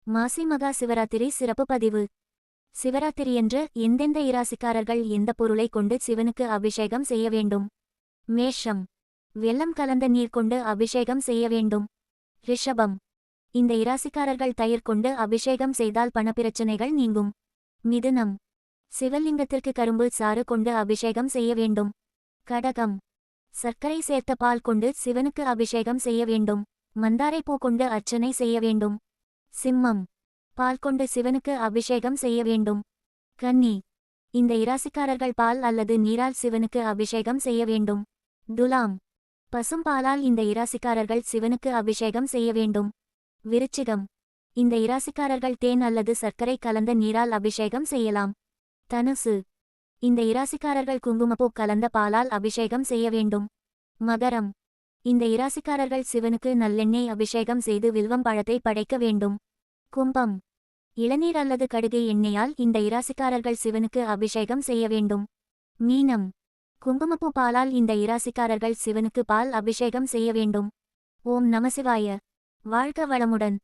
மாசி மகா சிவராத்திரி சிறப்பு பதிவு. சிவராத்திரியன்று எந்தெந்த இராசிக்காரர்கள் எந்த பொருளை கொண்டு சிவனுக்கு அபிஷேகம் செய்ய வேண்டும்? மேஷம், வெல்லம் கலந்த நீர் கொண்டு அபிஷேகம் செய்ய வேண்டும். ரிஷபம், இந்த இராசிக்காரர்கள் தயிர் கொண்டு அபிஷேகம் செய்தால் பணப்பிரச்சனைகள் நீங்கும். மிதுனம், சிவலிங்கத்திற்கு கரும்பு சாறு கொண்டு அபிஷேகம் செய்ய வேண்டும். கடகம், சர்க்கரை சேர்த்த பால் கொண்டு சிவனுக்கு அபிஷேகம் செய்ய வேண்டும். மந்தாரை பூ கொண்டு அர்ச்சனை செய்ய வேண்டும். சிம்மம், பால் கொண்டு சிவனுக்கு அபிஷேகம் செய்ய வேண்டும். கன்னி, இந்த இராசிக்காரர்கள் பால் அல்லது நீரால் சிவனுக்கு அபிஷேகம் செய்ய வேண்டும். துலாம், பசும் பாலால் இந்த இராசிக்காரர்கள் சிவனுக்கு அபிஷேகம் செய்ய வேண்டும். விருச்சிகம், இந்த இராசிக்காரர்கள் தேன் அல்லது சர்க்கரை கலந்த நீரால் அபிஷேகம் செய்யலாம். தனுசு, இந்த இராசிக்காரர்கள் குங்குமப்பூ கலந்த பாலால் அபிஷேகம் செய்ய வேண்டும். மகரம், இந்த இராசிக்காரர்கள் சிவனுக்கு நல்லெண்ணெய் அபிஷேகம் செய்து வில்வம் பழத்தை படைக்க வேண்டும். கும்பம், இளநீர் அல்லது கடுகு எண்ணெயால் இந்த இராசிக்காரர்கள் சிவனுக்கு அபிஷேகம் செய்ய வேண்டும். மீனம், குங்குமப்பூ பாலால் இந்த இராசிக்காரர்கள் சிவனுக்கு பால் அபிஷேகம் செய்ய வேண்டும். ஓம் நமசிவாய. வாழ்க வளமுடன்.